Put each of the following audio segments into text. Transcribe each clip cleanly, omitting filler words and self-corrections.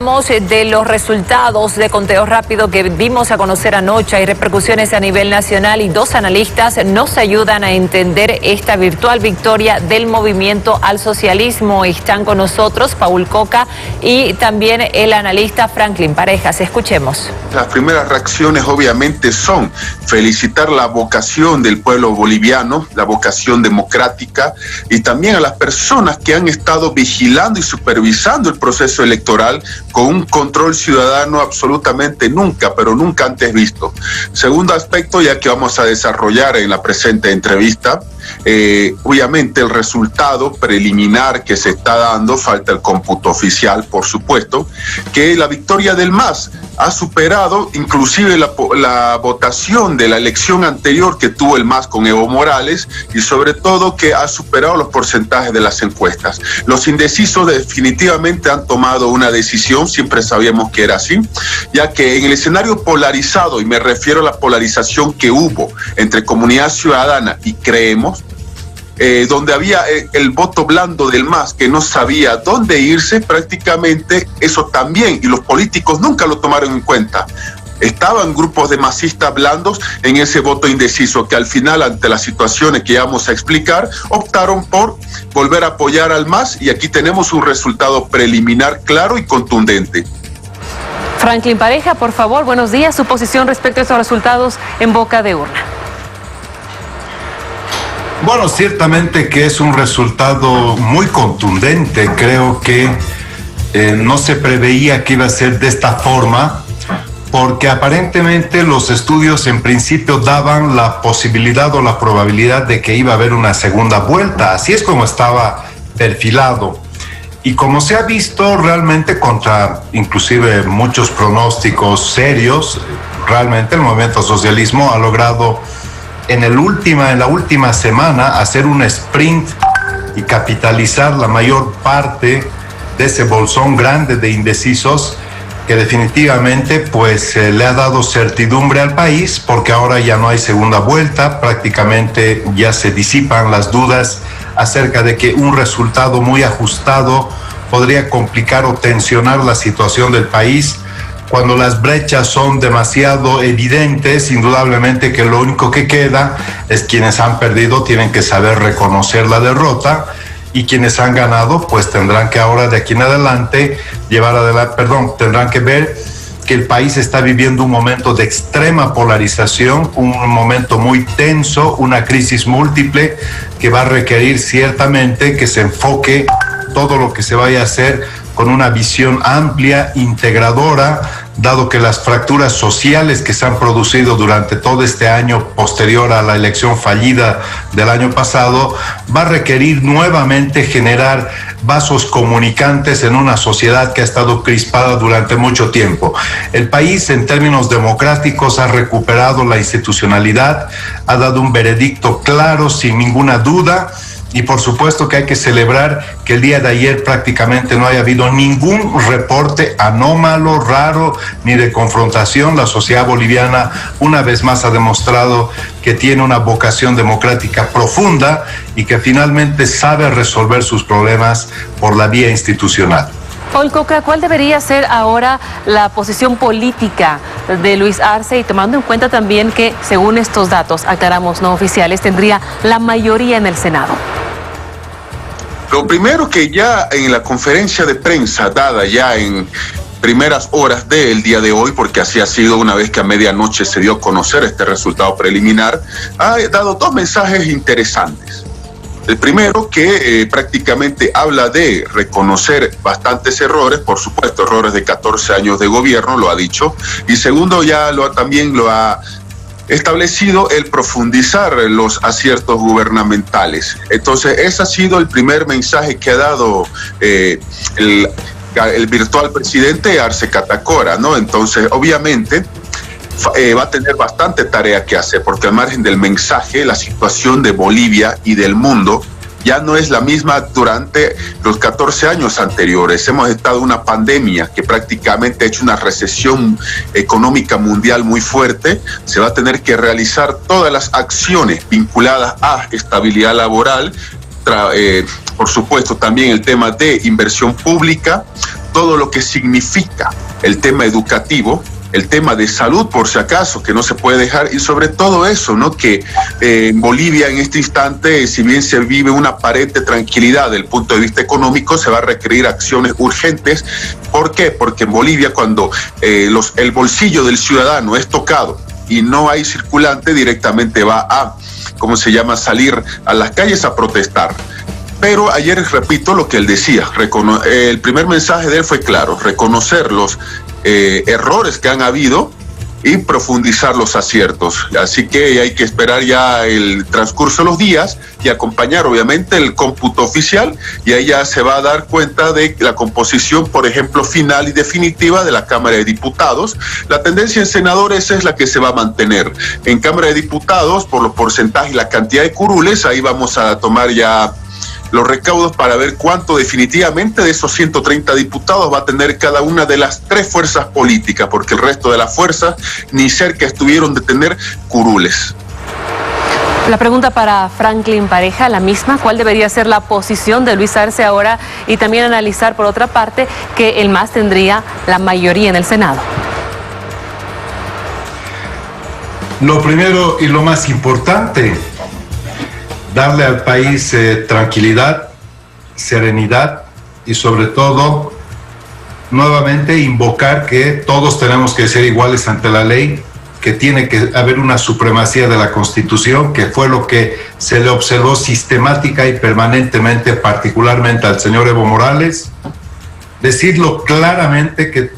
hablamos de los resultados de conteo rápido que dimos a conocer anoche. Hay repercusiones a nivel nacional y dos analistas nos ayudan a entender esta virtual victoria del movimiento al socialismo. Están con nosotros Paul Coca y también el analista Franklin Parejas. Escuchemos. Las primeras reacciones obviamente son felicitar la vocación del pueblo boliviano, la vocación democrática, y también a las personas que han estado vigilando y supervisando el proceso electoral con un control ciudadano absolutamente nunca antes visto. Segundo aspecto, ya que vamos a desarrollar en la presente entrevista, obviamente el resultado preliminar que se está dando, falta el cómputo oficial, por supuesto, que la victoria del MAS ha superado inclusive la votación de la elección anterior que tuvo el MAS con Evo Morales, y sobre todo que ha superado los porcentajes de las encuestas. Los indecisos definitivamente han tomado una decisión, siempre sabíamos que era así, ya que en el escenario polarizado, y me refiero a la polarización que hubo entre comunidad ciudadana y Creemos, donde había el voto blando del MAS que no sabía dónde irse, prácticamente eso también, y los políticos nunca lo tomaron en cuenta. Estaban grupos de masistas blandos en ese voto indeciso que al final, ante las situaciones que vamos a explicar, optaron por volver a apoyar al MAS, y aquí tenemos un resultado preliminar claro y contundente. Franklin Pareja, por favor, buenos días. Su posición respecto a estos resultados en boca de urna. Bueno, ciertamente que es un resultado muy contundente. Creo que no se preveía que iba a ser de esta forma, porque aparentemente los estudios en principio daban la posibilidad o la probabilidad de que iba a haber una segunda vuelta. Así es como estaba perfilado. Y como se ha visto realmente contra inclusive muchos pronósticos serios, realmente el movimiento socialismo ha logrado en la última semana hacer un sprint y capitalizar la mayor parte de ese bolsón grande de indecisos que definitivamente pues le ha dado certidumbre al país, porque ahora ya no hay segunda vuelta, prácticamente ya se disipan las dudas acerca de que un resultado muy ajustado podría complicar o tensionar la situación del país. Cuando las brechas son demasiado evidentes, indudablemente que lo único que queda es quienes han perdido tienen que saber reconocer la derrota, y quienes han ganado pues tendrán que ahora de aquí en adelante tendrán que ver que el país está viviendo un momento de extrema polarización, un momento muy tenso, una crisis múltiple que va a requerir ciertamente que se enfoque todo lo que se vaya a hacer con una visión amplia, integradora, dado que las fracturas sociales que se han producido durante todo este año posterior a la elección fallida del año pasado, va a requerir nuevamente generar vasos comunicantes en una sociedad que ha estado crispada durante mucho tiempo. El país, en términos democráticos, ha recuperado la institucionalidad, ha dado un veredicto claro, sin ninguna duda. Y por supuesto que hay que celebrar que el día de ayer prácticamente no haya habido ningún reporte anómalo, raro, ni de confrontación. La sociedad boliviana una vez más ha demostrado que tiene una vocación democrática profunda y que finalmente sabe resolver sus problemas por la vía institucional. Paul Coca, ¿cuál debería ser ahora la posición política de Luis Arce? Y tomando en cuenta también que, según estos datos, aclaramos, no oficiales, tendría la mayoría en el Senado. Lo primero, que ya en la conferencia de prensa dada ya en primeras horas del día de hoy, porque así ha sido una vez que a medianoche se dio a conocer este resultado preliminar, ha dado dos mensajes interesantes. El primero, que prácticamente habla de reconocer bastantes errores, por supuesto, errores de 14 años de gobierno, lo ha dicho. Y segundo, también lo ha establecido el profundizar los aciertos gubernamentales. Entonces, ese ha sido el primer mensaje que ha dado el virtual presidente Arce Catacora, ¿no? Entonces, obviamente, va a tener bastante tarea que hacer, porque al margen del mensaje, la situación de Bolivia y del mundo ya no es la misma durante los 14 años anteriores. Hemos estado en una pandemia que prácticamente ha hecho una recesión económica mundial muy fuerte. Se va a tener que realizar todas las acciones vinculadas a estabilidad laboral, por supuesto también el tema de inversión pública, todo lo que significa el tema educativo, el tema de salud, por si acaso, que no se puede dejar, y sobre todo eso, ¿no? Que en Bolivia en este instante, si bien se vive una aparente tranquilidad desde el punto de vista económico, se va a requerir acciones urgentes. ¿Por qué? Porque en Bolivia, cuando el bolsillo del ciudadano es tocado y no hay circulante, directamente va a, salir a las calles a protestar. Pero ayer, repito lo que él decía, el primer mensaje de él fue claro: reconocer los errores que han habido y profundizar los aciertos. Así que hay que esperar ya el transcurso de los días y acompañar obviamente el cómputo oficial, y ahí ya se va a dar cuenta de la composición, por ejemplo, final y definitiva de la Cámara de Diputados. La tendencia en senadores es la que se va a mantener. En Cámara de Diputados, por los porcentajes y la cantidad de curules, ahí vamos a tomar ya los recaudos para ver cuánto definitivamente de esos 130 diputados va a tener cada una de las 3 fuerzas políticas, porque el resto de las fuerzas ni cerca estuvieron de tener curules. La pregunta para Franklin Pareja, la misma: ¿cuál debería ser la posición de Luis Arce ahora? Y también analizar, por otra parte, que el MAS tendría la mayoría en el Senado. Lo primero y lo más importante, darle al país tranquilidad, serenidad y sobre todo nuevamente invocar que todos tenemos que ser iguales ante la ley, que tiene que haber una supremacía de la Constitución, que fue lo que se le observó sistemática y permanentemente, particularmente al señor Evo Morales. Decirlo claramente que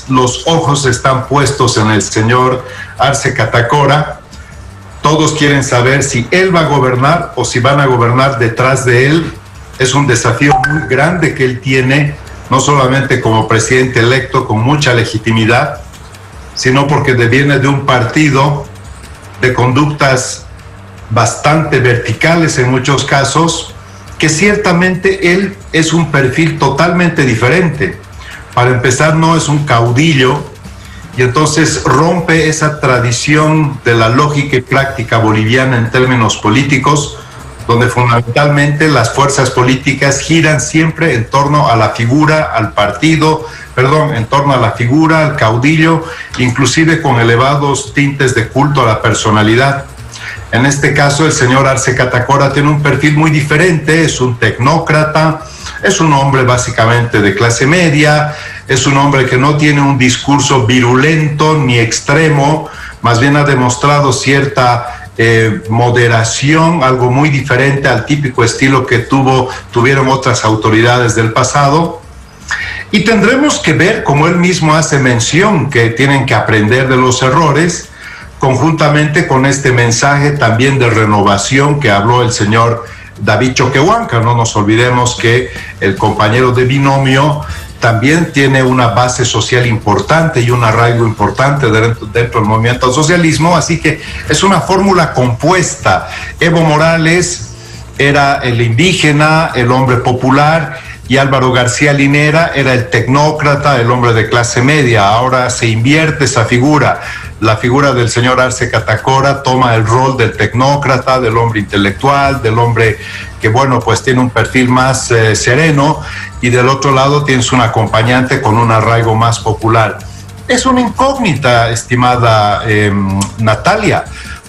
los ojos están puestos en el señor Arce Catacora. Todos quieren saber si él va a gobernar o si van a gobernar detrás de él. Es un desafío muy grande que él tiene, no solamente como presidente electo con mucha legitimidad, sino porque viene de un partido de conductas bastante verticales en muchos casos, que ciertamente él es un perfil totalmente diferente. Para empezar, no es un caudillo, y entonces rompe esa tradición de la lógica y práctica boliviana en términos políticos, donde fundamentalmente las fuerzas políticas giran siempre en torno a la figura, en torno a la figura, al caudillo, inclusive con elevados tintes de culto a la personalidad. En este caso, el señor Arce Catacora tiene un perfil muy diferente, es un tecnócrata, es un hombre básicamente de clase media, es un hombre que no tiene un discurso virulento ni extremo, más bien ha demostrado cierta moderación, algo muy diferente al típico estilo que tuvieron otras autoridades del pasado. Y tendremos que ver, como él mismo hace mención, que tienen que aprender de los errores, conjuntamente con este mensaje también de renovación que habló el señor David Choquehuanca. No nos olvidemos que el compañero de binomio también tiene una base social importante y un arraigo importante dentro del movimiento al socialismo, así que es una fórmula compuesta. Evo Morales era el indígena, el hombre popular, y Álvaro García Linera era el tecnócrata, el hombre de clase media. Ahora se invierte esa figura. La figura del señor Arce Catacora toma el rol del tecnócrata, del hombre intelectual, del hombre que, bueno, pues tiene un perfil más sereno, y del otro lado tienes un acompañante con un arraigo más popular. Es una incógnita, estimada Natalia,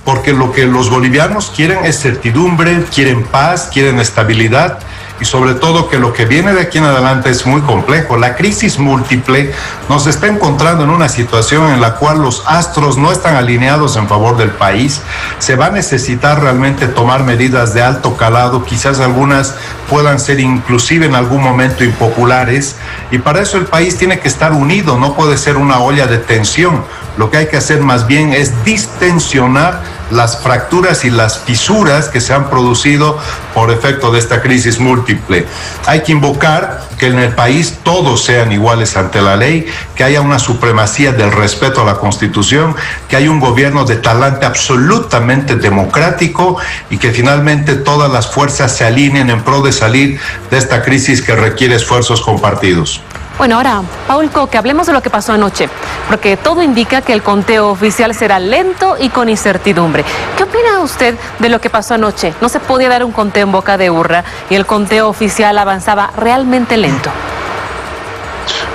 porque lo que los bolivianos quieren es certidumbre, quieren paz, quieren estabilidad, y sobre todo que lo que viene de aquí en adelante es muy complejo. La crisis múltiple nos está encontrando en una situación en la cual los astros no están alineados en favor del país. Se va a necesitar realmente tomar medidas de alto calado, quizás algunas puedan ser inclusive en algún momento impopulares, y para eso el país tiene que estar unido, no puede ser una olla de tensión. Lo que hay que hacer más bien es distensionar las fracturas y las fisuras que se han producido por efecto de esta crisis múltiple. Hay que invocar que en el país todos sean iguales ante la ley, que haya una supremacía del respeto a la Constitución, que haya un gobierno de talante absolutamente democrático, y que finalmente todas las fuerzas se alineen en pro de salir de esta crisis que requiere esfuerzos compartidos. Bueno, ahora, Paul Coque, hablemos de lo que pasó anoche, porque todo indica que el conteo oficial será lento y con incertidumbre. ¿Qué opina usted de lo que pasó anoche? No se podía dar un conteo en boca de urna y el conteo oficial avanzaba realmente lento.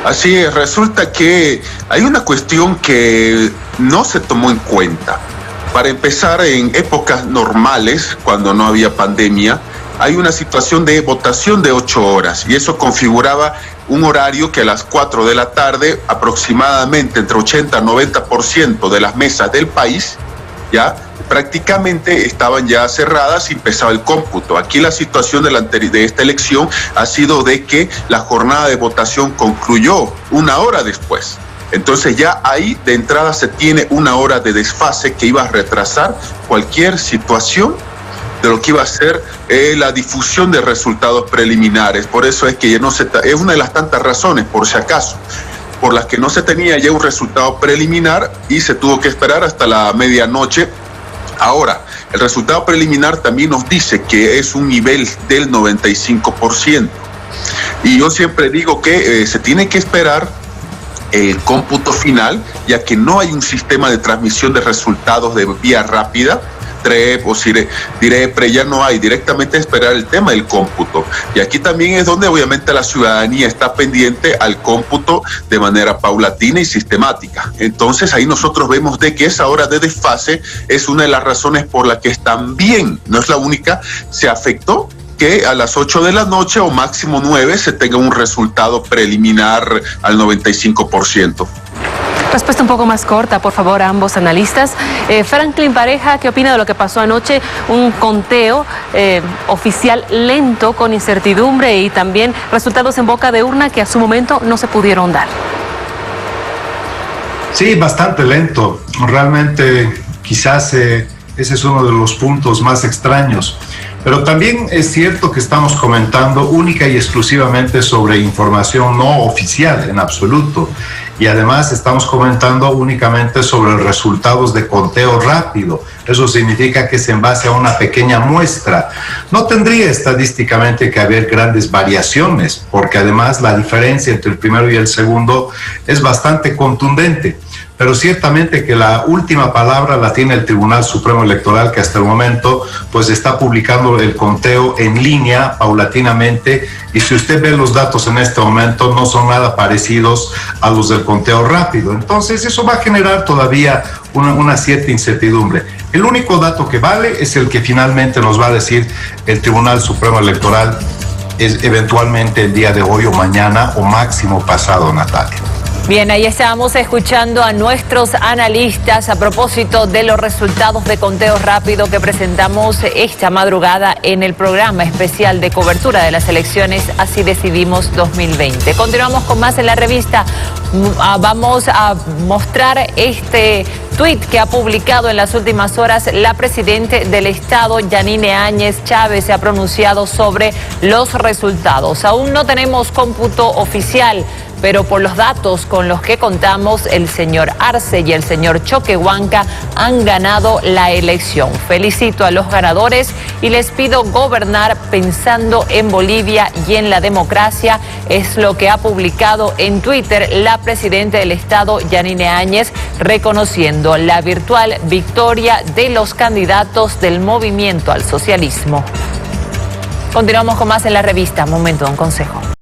Así es, resulta que hay una cuestión que no se tomó en cuenta. Para empezar, en épocas normales, cuando no había pandemia, hay una situación de votación de 8 horas y eso configuraba un horario que a las 4 de la tarde, aproximadamente entre 80 y 90% de las mesas del país, ya prácticamente estaban ya cerradas y empezaba el cómputo. Aquí la situación de esta elección ha sido de que la jornada de votación concluyó 1 hora después. Entonces ya ahí de entrada se tiene 1 hora de desfase que iba a retrasar cualquier situación de lo que iba a ser la difusión de resultados preliminares. Por eso es que ya no es una de las tantas razones, por si acaso, por las que no se tenía ya un resultado preliminar y se tuvo que esperar hasta la medianoche. Ahora, el resultado preliminar también nos dice que es un nivel del 95%. Y yo siempre digo que se tiene que esperar el cómputo final, ya que no hay un sistema de transmisión de resultados de vía rápida, TREP o DIREPRE, ya no hay, directamente esperar el tema del cómputo. Y aquí también es donde obviamente la ciudadanía está pendiente al cómputo de manera paulatina y sistemática. Entonces ahí nosotros vemos de que esa hora de desfase es una de las razones por las que también, no es la única, se afectó que a las 8 de la noche o máximo 9 se tenga un resultado preliminar al 95%. Respuesta un poco más corta, por favor, a ambos analistas. Franklin Pareja, ¿qué opina de lo que pasó anoche? Un conteo oficial lento, con incertidumbre y también resultados en boca de urna que a su momento no se pudieron dar. Sí, bastante lento. Realmente quizás ese es uno de los puntos más extraños. Pero también es cierto que estamos comentando única y exclusivamente sobre información no oficial en absoluto. Y además estamos comentando únicamente sobre los resultados de conteo rápido. Eso significa que es en base a una pequeña muestra. No tendría estadísticamente que haber grandes variaciones, porque además la diferencia entre el primero y el segundo es bastante contundente. Pero ciertamente que la última palabra la tiene el Tribunal Supremo Electoral, que hasta el momento pues está publicando el conteo en línea paulatinamente, y si usted ve los datos en este momento no son nada parecidos a los del conteo rápido. Entonces eso va a generar todavía una cierta incertidumbre. El único dato que vale es el que finalmente nos va a decir el Tribunal Supremo Electoral, es eventualmente el día de hoy o mañana o máximo pasado, Natalia. Bien, ahí estábamos escuchando a nuestros analistas a propósito de los resultados de conteo rápido que presentamos esta madrugada en el programa especial de cobertura de las elecciones Así Decidimos 2020. Continuamos con más en la revista. Vamos a mostrar este tuit que ha publicado en las últimas horas la presidenta del Estado, Yanine Áñez Chávez, se ha pronunciado sobre los resultados. Aún no tenemos cómputo oficial, pero por los datos con los que contamos, el señor Arce y el señor Choquehuanca han ganado la elección. Felicito a los ganadores y les pido gobernar pensando en Bolivia y en la democracia, es lo que ha publicado en Twitter la presidenta del Estado, Yanine Áñez, reconociendo la virtual victoria de los candidatos del Movimiento al Socialismo. Continuamos con más en la revista Momento de un Consejo.